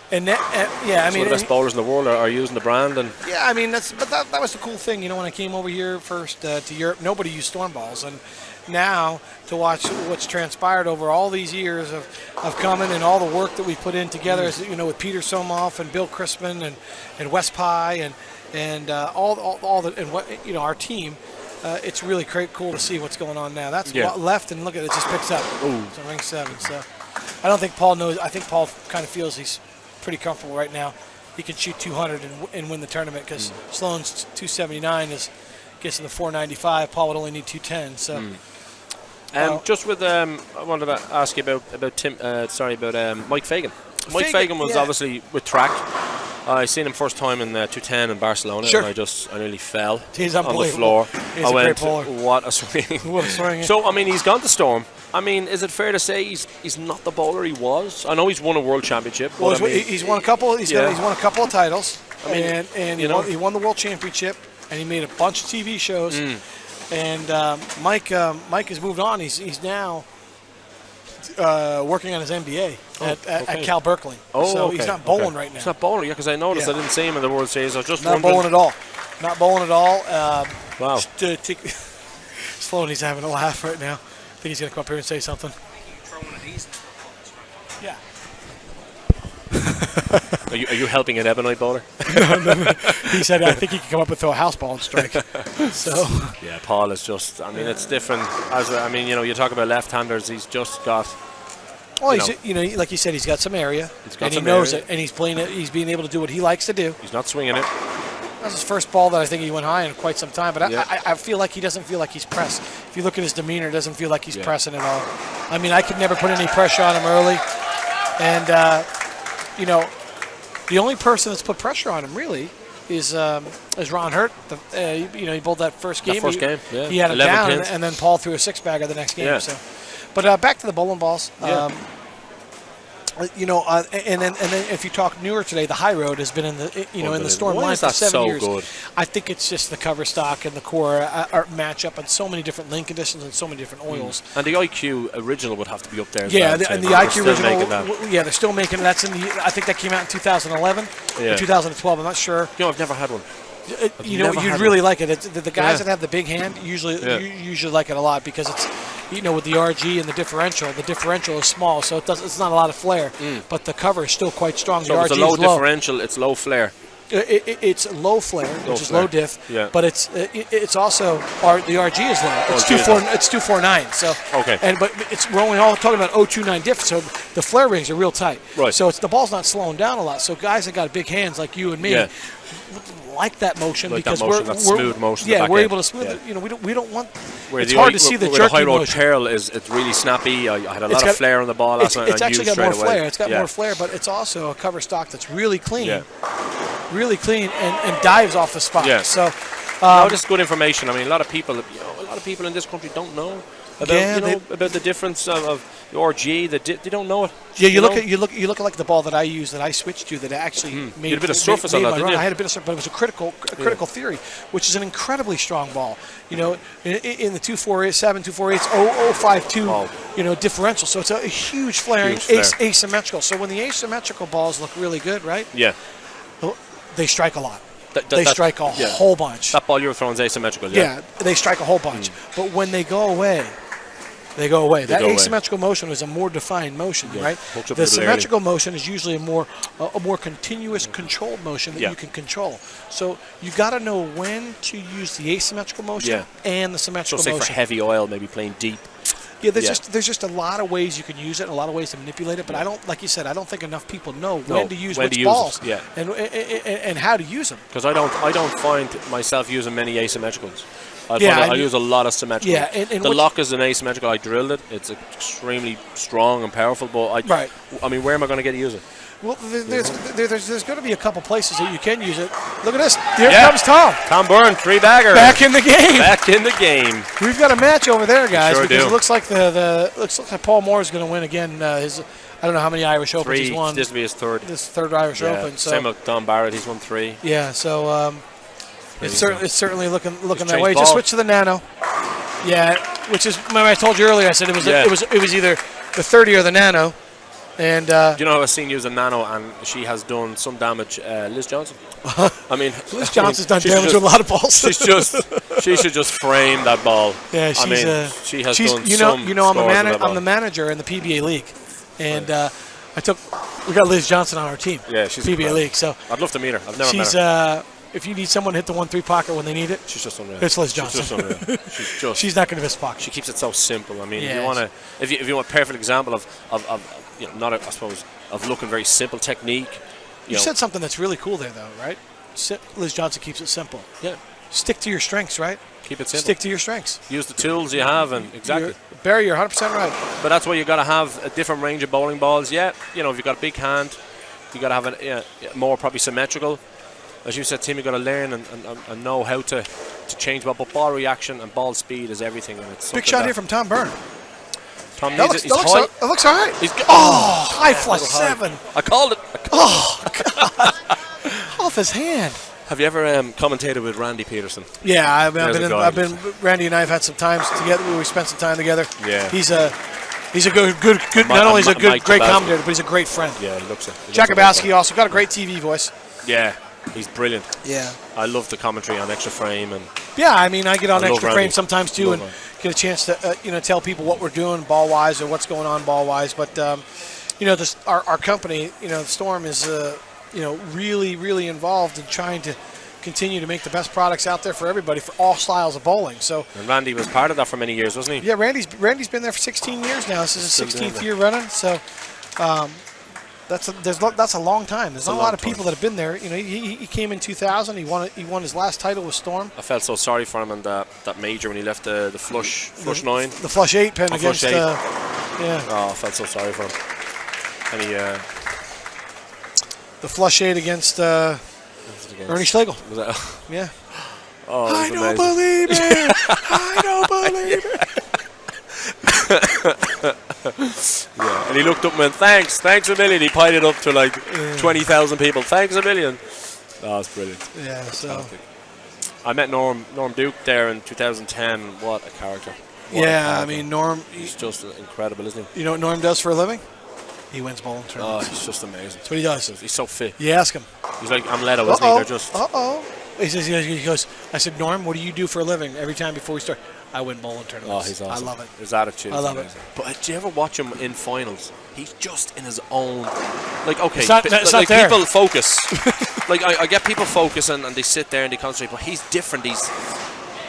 some of the best bowlers in the world are using the brand. And yeah, I mean, that was the cool thing. You know, when I came over here first to Europe, nobody used Storm balls, and now to watch what's transpired over all these years of coming and all the work that we put in together, as you know, with Peter Somoff and Bill Crispin and Wes Pye and all the and what you know our team. It's really cool to see what's going on now. That's left, and look at it, just picks up. So ring 7. So I don't think Paul knows. I think Paul kind of feels he's pretty comfortable right now. He can shoot 200 and win the tournament because Sloan's 279 gets in the 495. Paul would only need 210. So. Just with I wanted to ask you about Mike Fagan. Mike Fagan was obviously with track. I seen him first time in 210 in Barcelona, and I nearly fell on the floor. He's a great bowler. What a swing! What a swing! So I mean, he's gone to Storm. I mean, is it fair to say he's not the bowler he was? I know he's won a world championship. Well, he's won a couple. He's won a couple of titles. I mean, and he won the world championship, and he made a bunch of TV shows. And Mike has moved on. He's now working on his MBA at Cal Berkeley. So he's not bowling right now. He's not bowling, because I noticed I didn't see him in the World Series. I was just not bowling at all. Not bowling at all. Wow. Sloan, he's having a laugh right now. I think he's going to come up here and say something. Yeah. Are you helping an ebonite bowler? No. He said, I think he can come up and throw a house ball and strike. So. Yeah, Paul is just, I mean, it's different. You talk about left-handers, he's just got. Well, like you said, he's got some area, and he knows it, and he's playing it. He's being able to do what he likes to do. He's not swinging it. That's his first ball that I think he went high in quite some time, but I feel like he doesn't feel like he's pressed. If you look at his demeanor, it doesn't feel like he's pressing at all. I mean, I could never put any pressure on him early, and the only person that's put pressure on him really is Ron Hurt. He bowled that first game. He had it down, and then Paul threw a 6-bagger the next game. Yeah. So, but back to the bowling balls. And then if you talk newer today, the High Road has been in the in the Storm line for 7 years. Good? I think it's just the cover stock and the core match up on so many different link conditions and so many different oils. And the IQ original would have to be up there. And the IQ original, they're still making it. That's I think that came out in 2011 or 2012. I'm not sure. I've never had one. You'd really like it. The guys that have the big hand usually like it a lot because it's with the RG and the differential is small, so it's not a lot of flare, but the cover is still quite strong. So the it's a low differential, it's low flare. It's low flare, which is low diff, but it's also the RG is low. It's 249. So but we're only all talking about 029 diff, so the flare rings are real tight. Right. So the ball's not slowing down a lot. So guys that got big hands like you and me. Like that motion because we're smooth motion. Yeah, we're able to smooth it. We don't want. It's hard to see the jerky motion. The High Road Pearl it's really snappy. I had a lot of flare on the ball last night. It's actually got more flare. It's got more flare, but it's also a cover stock that's really clean, and dives off the spot. Yeah. So, just good information. I mean, a lot of people in this country don't know about the difference of the RG. They don't know it. Yeah, you look at like the ball that I use that I switched to that actually made. You had a bit of surface on that, didn't you? I had a bit of surface, but it was a critical theory, which is an incredibly strong ball. In the 247, 248, 0052, differential. So it's a huge flaring, asymmetrical. So when the asymmetrical balls look really good, right? Yeah. They strike a lot. They strike a whole bunch. That ball you were throwing is asymmetrical. Yeah, they strike a whole bunch. But when they go away, they go away. That go away. asymmetrical motion is a more defined motion, right? Hooks up The a little symmetrical motion is usually a more continuous controlled motion that Yeah. you can control. So you got to know when to use the asymmetrical motion and the So symmetrical say motion. for heavy oil, maybe playing deep. Yeah, there's just a lot of ways you can use it, a lot of ways to manipulate it. But I don't, like you said, I don't think enough people know when to use which balls and how to use them. Because I don't find myself using many asymmetricals. I use a lot of symmetrical. Yeah, and the lock is an asymmetrical. I drilled it. It's extremely strong and powerful. But I mean, where am I going to get to use it? Well, there's going to be a couple places that you can use it. Look at this. Here comes Tom. Tom Byrne, 3-bagger. Back in the game. Back in the game. We've got a match over there, guys. Sure because do. it looks like looks like Paul Moore is going to win again. I don't know how many Irish Opens he's won. This will be his third. This third Irish Open. So. Same with Don Barrett. He's won 3. Yeah. So it's certainly looking that way. ball. Just switch to the Nano. Yeah, which is remember I told you earlier. I said it was either the 30 or the Nano. And Do you know I've seen use a Nano and she has done some damage? Liz Johnson. I mean, Liz Johnson's done damage with a lot of balls. she should just frame that ball. Yeah, she has done I'm the manager in the PBA league, and we got Liz Johnson on our team. Yeah, she's PBA incredible. league. So I'd love to meet her. I've never met her. If you need someone to hit the 1-3 pocket when they need it, She's just unreal. it's Liz Johnson. She's just unreal. She's not going to miss pocket. She keeps it so simple. I mean, Yeah, if you want a perfect example of I suppose of looking very simple technique. You said something that's really cool there, though, right? Liz Johnson keeps it simple. Yeah. Stick to your strengths, right? Keep it simple. Stick to your strengths. Use the tools you have, and exactly. Barry, you're 100% right. But that's why you got to have a different range of bowling balls. Yeah, if you've got a big hand, you got to have a more probably symmetrical. As you said, Tim, you got to learn and know how to change ball. But ball reaction and ball speed is everything. And it's Big shot here from Tom Byrne. Tom That needs looks all right. High flush 7. I called it. Oh, God. Off his hand. Have you ever commentated with Randy Peterson? Yeah, I've There's been. Randy and I have had some times together. We spent some time together. Yeah. He's a good. Not only is a great commentator, but he's a great friend. Yeah, he looks it. Jakubowski also got a great TV voice. Yeah, he's brilliant. Yeah. I love the commentary on Extra Frame and. Yeah, I mean, I get on I love Extra Randy. Frame sometimes too, and get a chance to tell people what we're doing ball wise or what's going on ball wise. But our company, Storm is really involved in trying to continue to make the best products out there for everybody for all styles of bowling. So. And Randy was part of that for many years, wasn't he? Yeah, Randy's been there for 16 years now. This is his 16th year running. So. That's a long time. There's not a lot of people that have been there. He came in 2000. He won his last title with Storm. I felt so sorry for him in that major when he left the flush 9. The flush 8 pen against. Flush 8. Yeah. Oh, I felt so sorry for him. And he. The flush 8 against Ernie Schlegel. Was that? Yeah. Oh, I don't believe it. I don't believe it. Yeah, and he looked up and went, thanks a million. He pied it up to like 20,000 people. Thanks a million. Oh, that's brilliant. Yeah, so. I met Norm Duke there in 2010. What a character. I mean, Norm. He's just incredible, isn't he? You know what Norm does for a living? He wins bowling tournaments. Oh, he's just amazing. That's what he does. He's so fit. You ask him. He's like Amleto, isn't he? They're just. He goes, I said, Norm, what do you do for a living every time before we start? I win bowling tournaments. Oh, he's awesome. I love it. His attitude. I love it. But do you ever watch him in finals? He's just in his own. Like, okay, it's not there. People focus. Like, I get people focus and they sit there and they concentrate, but he's different. He's.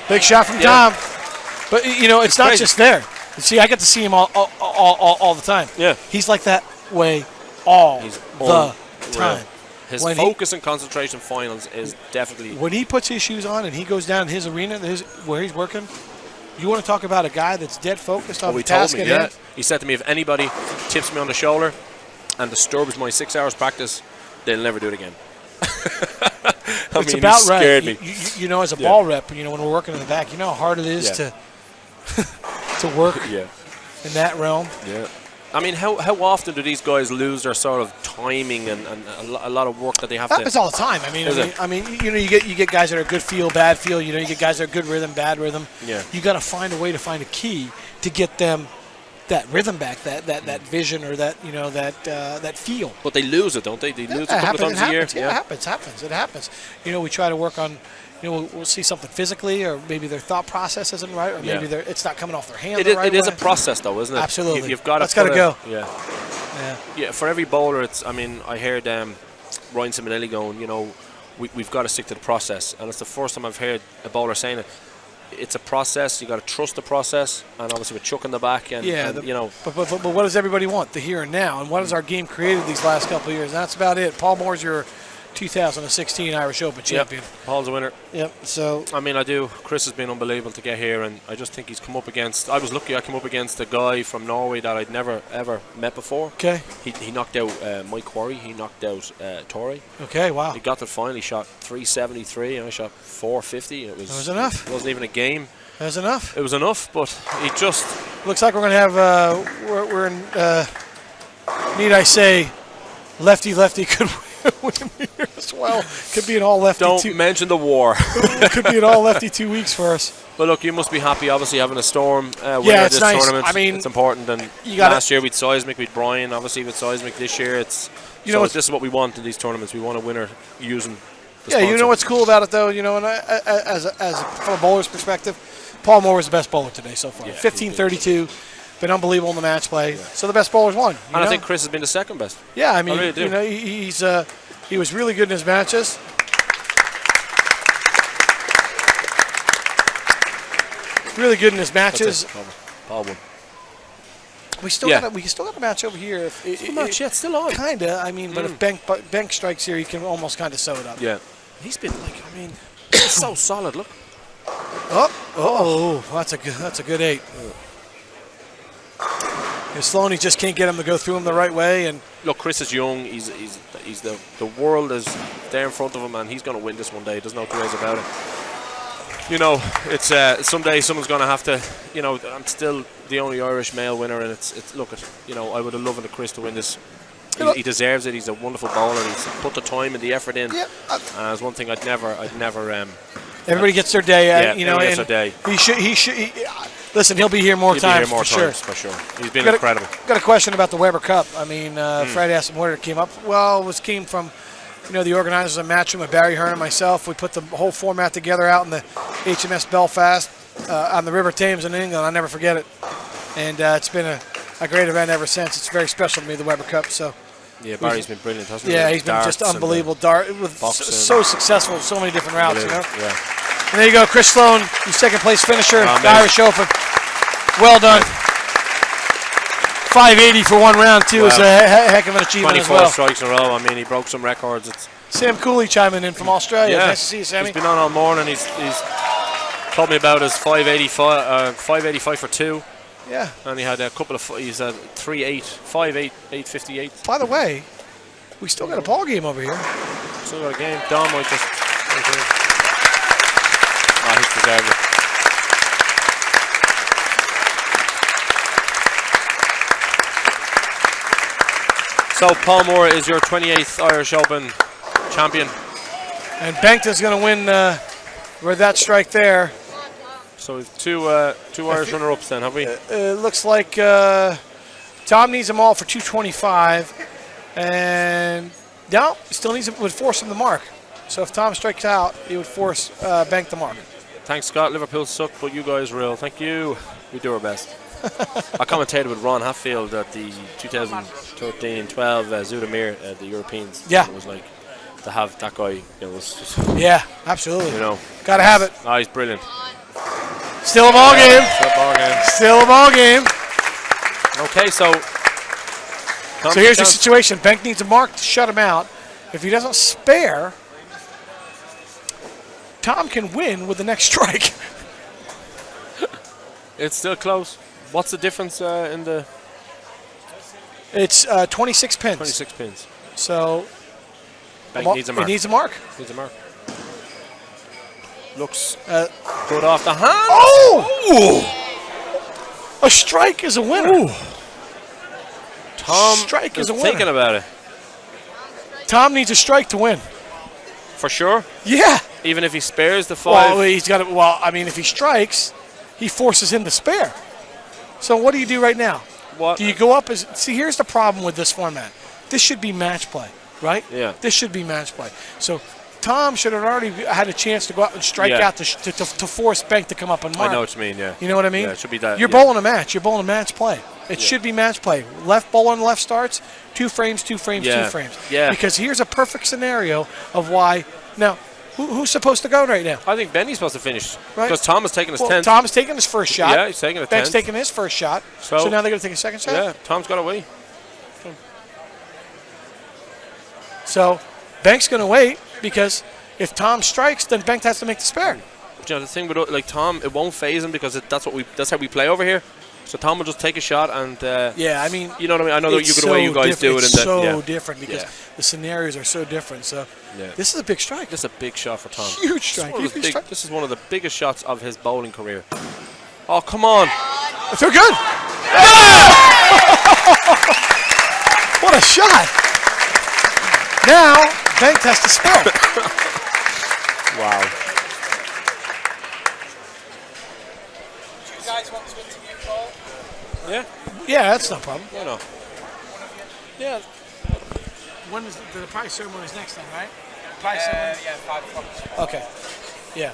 Big shot from Tom. But, it's not just there. See, I get to see him all the time. Yeah. He's like that way all the time. His focus and concentration finals is definitely. When he puts his shoes on and he goes down his arena, where he's working, you want to talk about a guy that's dead focused on the task at hand? He said to me, if anybody tips me on the shoulder and disturbs my 6 hours practice, they'll never do it again. It's about right. Scared me. As a ball rep, when we're working in the back, you know how hard it is to work in that realm. Yeah. I mean, how often do these guys lose their sort of timing and a lot of work that they have to? Happens all the time. You get guys that are good feel, bad feel. You get guys that are good rhythm, bad rhythm. Yeah. You got to find a key to get them that rhythm back, that vision or that feel. But they lose it, don't they? They lose it a couple of times a year. Yeah, it happens. It happens. We try to work on, we'll see something physically, or maybe their thought process isn't right, or maybe it's not coming off their hand. It is a process, though, isn't it? Absolutely. You've got to go. Yeah. For every bowler, I heard Ryan Simonelli going, we've got to stick to the process, and it's the first time I've heard a bowler saying it. It's a process. You got to trust the process, and obviously with Chuck in the back, But what does everybody want? The here and now, and what has our game created these last couple of years? And that's about it. Paul Moor's your 2016 Irish Open champion. Yep. Paul's a winner. Yep. So Chris has been unbelievable to get here, and I just think he's come up against. I was lucky. I came up against a guy from Norway that I'd never ever met before. Okay. He knocked out Mike Quarry. He knocked out Torrey. Okay. Wow. He got to the final. He shot 373, and I shot 450. It was enough. It wasn't even a game. That was enough. It was enough, but he just looks like we're going to have. We're in. Need I say, lefty could win here as well. Could be an all lefty. Don't mention the war. Could be an all lefty 2 weeks for us. But look, you must be happy, obviously, having a Storm winner it's this nice. tournament. I mean, it's important. And last year with Seismic, with Brian, obviously with Seismic this year, this is what we want in these tournaments. We want a winner using the sponsor. You know what's cool about it, though? And from a bowler's perspective, Paul Moore was the best bowler today so far. 15-32. Been unbelievable in the match play. Yeah. So the best bowlers won. And I think Chris has been the second best. Yeah, I mean, I really do. He was really good in his matches. Really good in his matches. Paul won. We still got a match over here. It's still on. Kinda. I mean, but if Bank strikes here, he can almost kind of sew it up. Yeah. He's been he's so solid. Look. That's a good 8. Sloan, he just can't get him to go through him the right way. And look, Chris is young. He's the world is there in front of him, and he's going to win this one day. There's no two ways about it. It's someday someone's going to have to. I'm still the only Irish male winner, and I would have loved Chris to win this. He deserves it. He's a wonderful bowler. He's put the time and the effort in. Yeah. It's one thing I'd never. Everybody gets their day. Everybody gets their day. He should. Listen, he'll be here more times for sure. He's been incredible. Got a question about the Weber Cup. I mean, Fred asked him where it came up. Well, it came from, the organizers of Matchroom with Barry Hearn and myself. We put the whole format together out in the HMS Belfast on the River Thames in England. I'll never forget it. And it's been a great event ever since. It's very special to me, the Weber Cup. So. Yeah, Barry's been brilliant, hasn't he? Yeah, he's been just unbelievable. So successful, so many different routes, Yeah. And there you go, Chris Sloan, your second place finisher, the Irish Open. Well done. 580 for one round, too, is a heck of an achievement as well. 24 strikes in a row. I mean, he broke some records. Sam Cooley chiming in from Australia. Nice to see you, Sammy. He's been on all morning. He's told me about his 585 for 2. Yeah. And he had a couple of, he's at 3-8, 5-8, 858. By the way, we still got a ball game over here. Still got a game. Dom might just. He's deserved it. So Paul Moore is your 28th Irish Open champion. And Bankton's going to win with that strike there. So we've two Irish runner-ups then, have we? It looks like Tom needs them all for 225, and no, still would force him the mark. So if Tom strikes out, he would force Bank the mark. Thanks, Scott. Liverpool suck, but you guys real. Thank you. We do our best. I commentated with Ron Hatfield at the 2013-12 Zoetermeer at the Europeans. Yeah. It was like to have that guy. It was just. Yeah, absolutely. Gotta have it. He's brilliant. Still a ball game. Still Still a ball game. a ball game. Okay, so here's the situation. Bank needs a mark to shut him out. If he doesn't spare, Tom can win with the next strike. It's still close. What's the difference in the? It's 26 pins. 26 pins. So Bank needs a mark. It needs a mark. Needs a mark. Looks good off the hand. Oh! A strike is a winner. Ooh. Tom strike is a winner. Thinking about it. Tom needs a strike to win. For sure? Yeah. Even if he spares the 5? Well, he's got to. Well, I mean, if he strikes, he forces him to spare. So what do you do right now? What? Do you go up? See, here's the problem with this format. This should be match play, right? Yeah. This should be match play. So Tom should have already had a chance to go out and strike out to force Bank to come up and mark. I know what you mean, yeah. You know what I mean? Yeah, it should be that. You're bowling a match. You're bowling a match play. It should be match play. Left bowling, left starts, 2 frames, 2 frames, 2 frames. Yeah. Because here's a perfect scenario of why. Now, who's supposed to go right now? I think Benny's supposed to finish. Right. Because Tom is taking his 10th. Tom is taking his first shot. Yeah, he's taking a 10th. Benk's taking his first shot. So now they're going to take a second shot? Yeah, Tom's got to wait. So Benk's going to wait because if Tom strikes, then Bank has to make the spare. But, you know, the thing with like Tom, it won't phase him because that's how we play over here. So Tom will just take a shot and I mean, you know what I mean. I know that you could way you guys do it. It's so different because the scenarios are so different. So this is a big strike. This is a big shot for Tom. Huge strike. This is one of the biggest shots of his bowling career. Oh, come on! It's so good. What a shot! Now Bank has to spell. Wow. You guys want to interview Paul? Yeah, that's no problem. No. Yeah. When is the prize ceremony is next then, right? Prize ceremony? 5 o'clock. Okay. Yeah.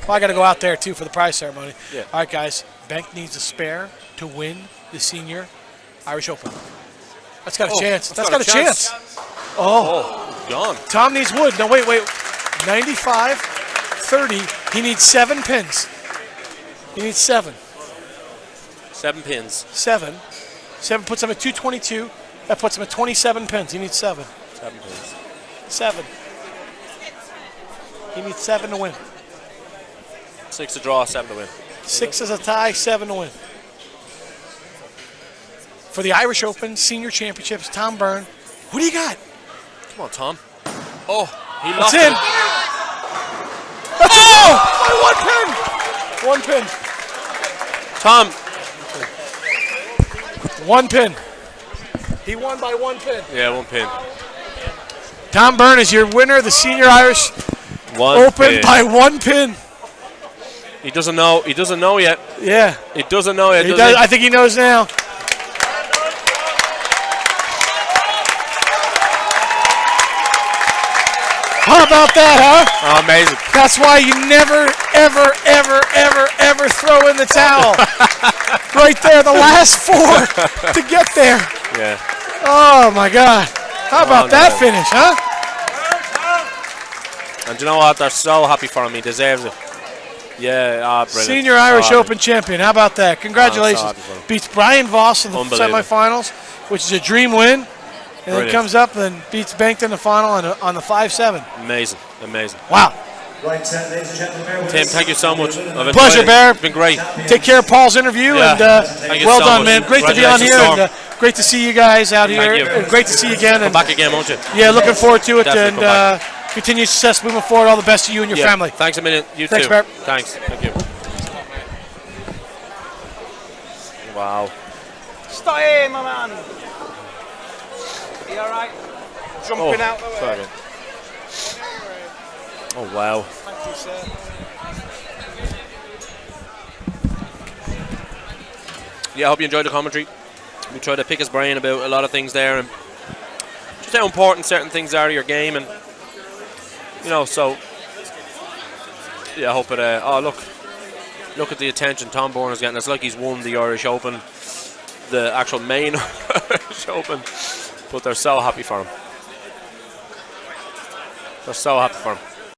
Well, I got to go out there too for the prize ceremony. Yeah. All right, guys. Bank needs a spare to win the senior Irish Open. That's got a chance. That's got a chance. Oh, gone. Tom needs wood. No, wait. 95, 30. He needs 7 pins. He needs 7. 7 pins. 7 puts him at 222. That puts him at 27 pins. He needs 7. 7 pins. 7. He needs 7 to win. 6 to draw, 7 to win. 6 is a tie, 7 to win. For the Irish Open Senior Championships, Tom Byrne. Who do you got? Come on, Tom. Oh, he It's lost in. it. That's by 1 pin. 1 pin. Tom. 1 pin. He won by 1 pin. Yeah, 1 pin. Tom Byrne is your winner of the Senior Irish Open by 1 pin. He doesn't know. He doesn't know yet. Yeah. He doesn't know yet. I think he knows now. How about that, huh? Oh, amazing. That's why you never, ever throw in the towel. Right there, the last 4 to get there. Yeah. Oh, my God. How about that finish, huh? And you know what? They're so happy for him. He deserves it. Yeah, brilliant. Senior Irish Open champion. How about that? Congratulations. Beats Brian Voss in the semifinals, which is a dream win. And then comes up and beats Bank in the final on the 5-7. Amazing. Wow. Right, ladies and gentlemen, Tim, thank you so much. Pleasure, Bear. It's been great. Take care of Paul's interview. And well done, man. Great to be on here. And great to see you guys out here. And great to see you again. Come back again, won't you? Yeah, looking forward to it. Definitely and continued success moving forward. All the best to you and your family. Thanks a million. You Thanks, too. Bear. Thanks. Thank you. Wow. Stay, my man. You all right? Jumping out the way. Sorry. Oh, wow. Thank you, sir. Yeah, I hope you enjoyed the commentary. We tried to pick his brain about a lot of things there and just how important certain things are to your game. And, you know, so, yeah, I hope it, look at the attention Tom Byrne is getting. It's like he's won the Irish Open, the actual main Irish Open. But they're so happy for him. They're so happy for him.